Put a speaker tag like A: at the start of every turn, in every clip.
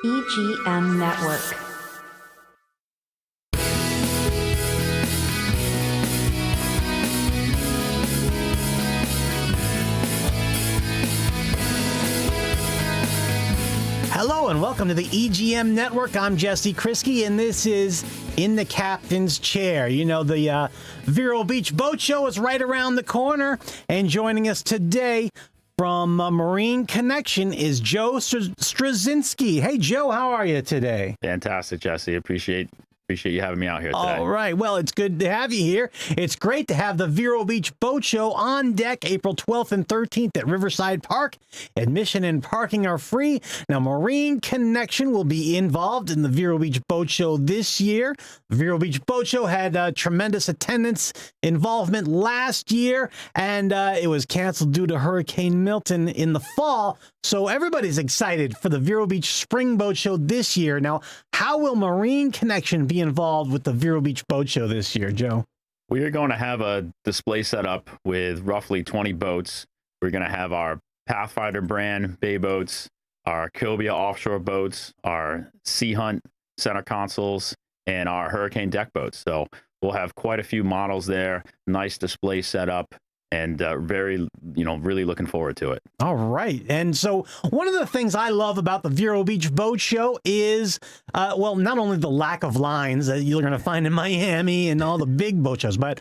A: EGM Network.
B: Hello and welcome to the EGM Network. I'm Jesse Krisky, and this is In the Captain's Chair. You know, the Vero Beach Boat Show is right around the corner, and joining us today from Marine Connection is Joe Struzinski. Hey, Joe, how are you today?
C: Fantastic, Jesse. Appreciate you having me out here today.
B: All right. Well, it's good to have you here. It's great to have the Vero Beach Boat Show on deck April 12th and 13th at Riverside Park. Admission and parking are free. Now, Marine Connection will be involved in the Vero Beach Boat Show this year. The Vero Beach Boat Show had tremendous attendance involvement last year, and it was canceled due to Hurricane Milton in the fall. So everybody's excited for the Vero Beach Spring Boat Show this year. Now, how will Marine Connection be involved with the Vero Beach Boat Show this year, Joe?
C: We are going to have a display set up with roughly 20 boats. We're going to have our Pathfinder brand bay boats, our Cobia offshore boats, our Sea Hunt center consoles, and our Hurricane deck boats. So we'll have quite a few models there. Nice display set up. And really looking forward to it.
B: All right. And so one of the things I love about the Vero Beach Boat Show is, not only the lack of lines that you're going to find in Miami and all the big boat shows, but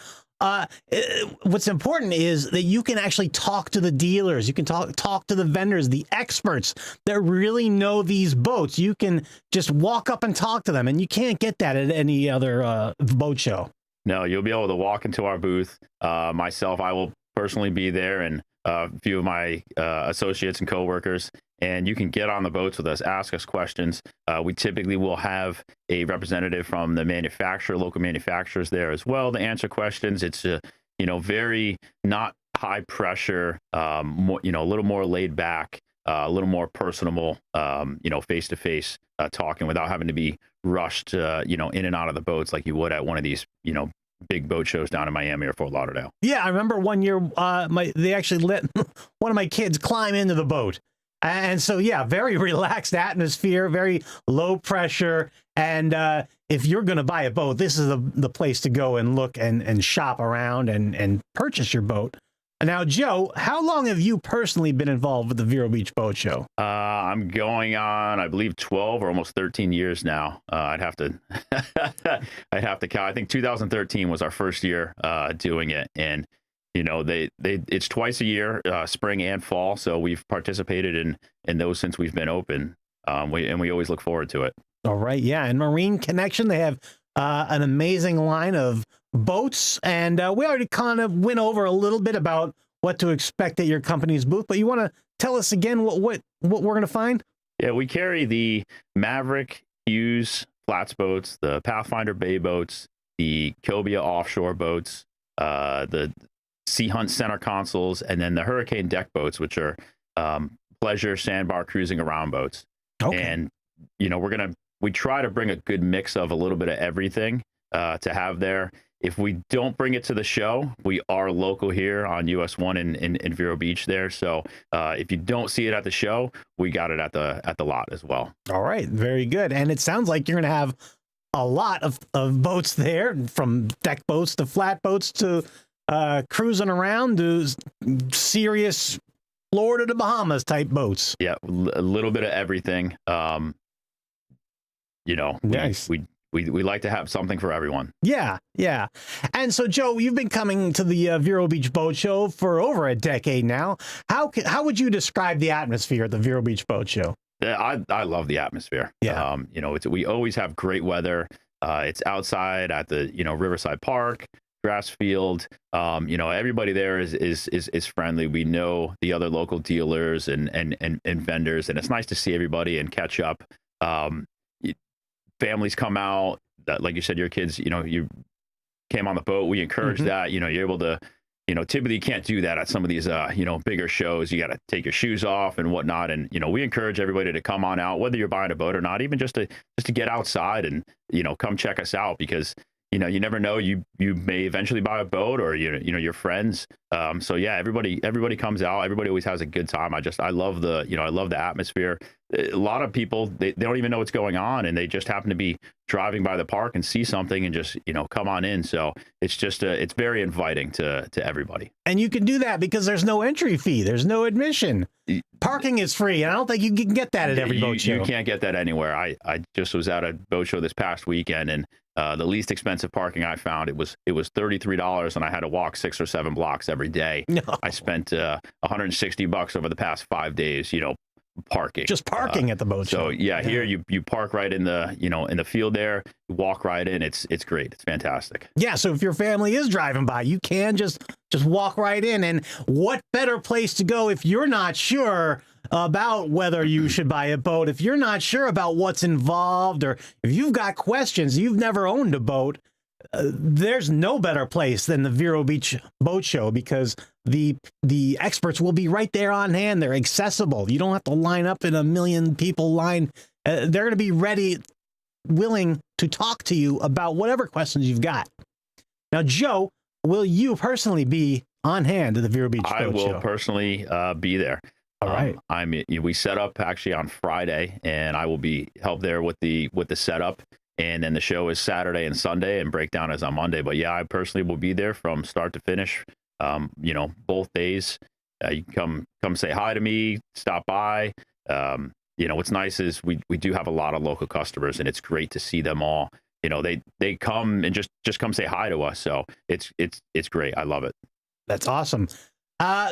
B: what's important is that you can actually talk to the dealers. You can talk to the vendors, the experts that really know these boats. You can just walk up and talk to them, and you can't get that at any other boat show.
C: No, you'll be able to walk into our booth. Myself, I will personally be there, and a few of my associates and coworkers, and you can get on the boats with us, ask us questions. We typically will have a representative from the manufacturer, local manufacturers there as well to answer questions. It's very not high pressure, a little more laid back, a little more personable, face to face talking without having to be rushed, in and out of the boats like you would at one of these, big boat shows down in Miami or Fort Lauderdale.
B: Yeah, I remember one year they actually let one of my kids climb into the boat. And so, yeah, very relaxed atmosphere, very low pressure. And if you're going to buy a boat, this is the place to go and look and shop around and purchase your boat. Now, Joe, how long have you personally been involved with the Vero Beach Boat Show?
C: I'm going on, I believe, 12 or almost 13 years now. I'd have to count. I think 2013 was our first year doing it, and it's twice a year, spring and fall. So we've participated in those since we've been open. We always look forward to it.
B: All right, yeah, and Marine Connection, they have an amazing line of boats, and we already kind of went over a little bit about what to expect at your company's booth, but you want to tell us again what we're going to find?
C: Yeah, we carry the Maverick Hughes flats boats, the Pathfinder bay boats, the Cobia offshore boats, the Sea Hunt center consoles, and then the Hurricane deck boats, which are pleasure sandbar cruising around boats. Okay. And we try to bring a good mix of a little bit of everything to have there. If we don't bring it to the show, we are local here on US 1 in Vero Beach there. So if you don't see it at the show, we got it at the lot as well.
B: All right. Very good. And it sounds like you're going to have a lot of boats there, from deck boats to flat boats to cruising around to serious Florida to Bahamas type boats.
C: Yeah, a little bit of everything.
B: Nice.
C: We like to have something for everyone.
B: Yeah, yeah. And so, Joe, you've been coming to the Vero Beach Boat Show for over a decade now. How would you describe the atmosphere at the Vero Beach Boat Show?
C: I love the atmosphere.
B: Yeah.
C: We always have great weather. It's outside at the Riverside Park, grass field. Everybody there is friendly. We know the other local dealers and vendors, and it's nice to see everybody and catch up. Families come out, like you said, your kids, you came on the boat. We encourage that. You're able to, typically you can't do that at some of these, bigger shows. You got to take your shoes off and whatnot. And, we encourage everybody to come on out, whether you're buying a boat or not, even just to get outside and, come check us out, because, you never know. You may eventually buy a boat, or your friends. So yeah, everybody comes out. Everybody always has a good time. I love the atmosphere. A lot of people, they don't even know what's going on, and they just happen to be driving by the park and see something and just come on in. So it's just it's very inviting to everybody.
B: And you can do that because there's no entry fee. There's no admission. Parking is free, and I don't think you can get that at every boat show.
C: You can't get that anywhere. I just was at a boat show this past weekend, and the least expensive parking I found, it was $33, and I had to walk 6 or 7 blocks every day.
B: No.
C: I spent $160 over the past 5 days, parking.
B: Just parking at the boat show.
C: So yeah, here you park right in the in the field there, you walk right in. It's great. It's fantastic.
B: Yeah, so if your family is driving by, you can just walk right in. And what better place to go if you're not sure about whether you should buy a boat, if you're not sure about what's involved, or if you've got questions, you've never owned a boat, there's no better place than the Vero Beach Boat Show, because the experts will be right there on hand. They're accessible. You don't have to line up in a million people line. They're going to be ready, willing to talk to you about whatever questions you've got. Now, Joe, will you personally be on hand at the Vero Beach Boat Show?
C: I will personally be there.
B: All right.
C: We set up actually on Friday, and I will be help there with the setup. And then the show is Saturday and Sunday, and breakdown is on Monday. But yeah, I personally will be there from start to finish. Both days. You can come say hi to me, stop by. What's nice is we do have a lot of local customers, and it's great to see them all. They come and just come say hi to us. So it's great. I love it.
B: That's awesome.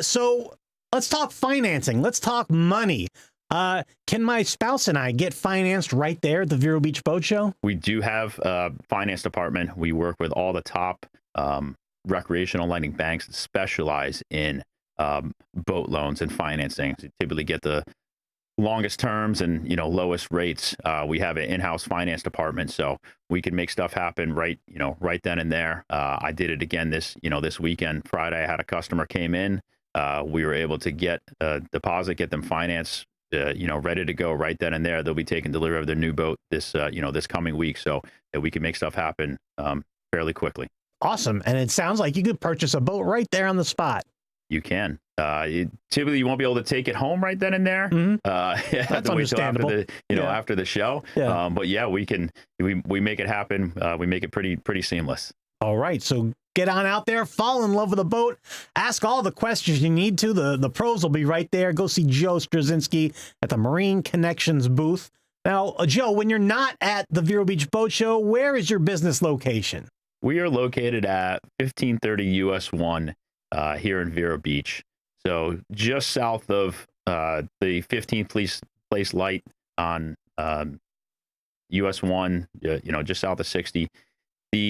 B: So let's talk financing. Let's talk money. Can my spouse and I get financed right there at the Vero Beach Boat Show? We
C: do have a finance department. We work with all the top recreational lending banks that specialize in boat loans and financing. So typically get the longest terms and lowest rates. We have an in-house finance department, so we can make stuff happen right then and there. I did it again this weekend. Friday, I had a customer came in. We were able to get a deposit, get them financed, ready to go right then and there. They'll be taking delivery of their new boat this coming week, so that we can make stuff happen fairly quickly.
B: Awesome. And it sounds like you could purchase a boat right there on the spot.
C: You can. Typically, you won't be able to take it home right then and there.
B: Mm-hmm. That's understandable.
C: After the show.
B: Yeah.
C: But yeah, we can. We make it happen. We make it pretty seamless.
B: All right. So get on out there, fall in love with a boat, ask all the questions you need to. The pros will be right there. Go see Joe Struzinski at the Marine Connections booth. Now, Joe, when you're not at the Vero Beach Boat Show, where is your business location?
C: We are located at 1530 US 1 here in Vero Beach. So just south of the 15th place light on US 1, just south of 60.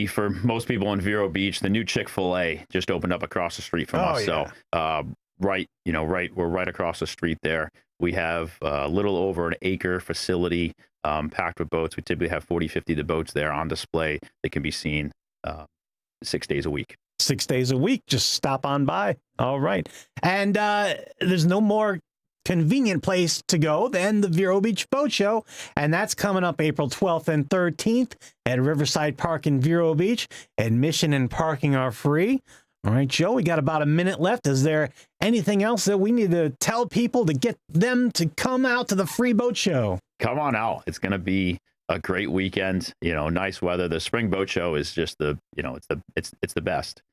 C: For most people in Vero Beach, the new Chick-fil-A just opened up across the street from us.
B: Yeah.
C: So we're right across the street there. We have a little over an acre facility packed with boats. We typically have 50 of the boats there on display that can be seen 6 days a week.
B: 6 days a week. Just stop on by. All right. And there's no more convenient place to go than the Vero Beach Boat Show. And that's coming up April 12th and 13th at Riverside Park in Vero Beach. Admission and parking are free. All right, Joe, we got about a minute left. Is there anything else that we need to tell people to get them to come out to the free boat show?
C: Come on out. It's going to be a great weekend. Nice weather. The spring boat show is just it's the best.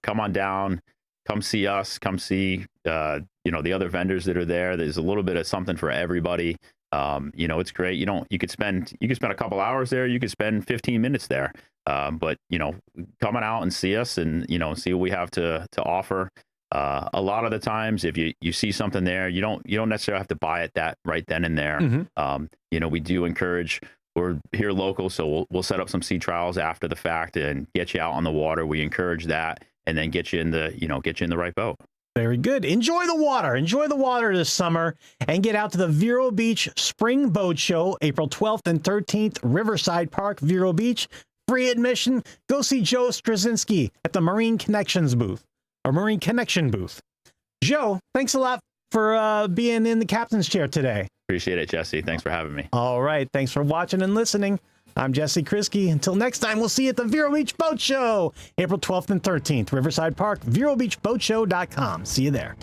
C: Come on down. Come see us. Come see the other vendors that are there. There's a little bit of something for everybody. It's great. You could spend a couple hours there. You could spend 15 minutes there. But coming out and see us and see what we have to offer. A lot of the times, if you see something there, you don't necessarily have to buy it that right then and there.
B: Mm-hmm.
C: We do encourage. We're here local, so we'll set up some sea trials after the fact and get you out on the water. We encourage that, and then get you in the right boat.
B: Very good. Enjoy the water. Enjoy the water this summer and get out to the Vero Beach Spring Boat Show, April 12th and 13th, Riverside Park, Vero Beach. Free admission. Go see Joe Struzinski at the Marine Connections booth or Marine Connection booth. Joe, thanks a lot for being in the captain's chair today.
C: Appreciate it, Jesse. Thanks for having me.
B: All right. Thanks for watching and listening. I'm Jesse Kriski. Until next time, we'll see you at the Vero Beach Boat Show, April 12th and 13th, Riverside Park, VeroBeachBoatShow.com. See you there.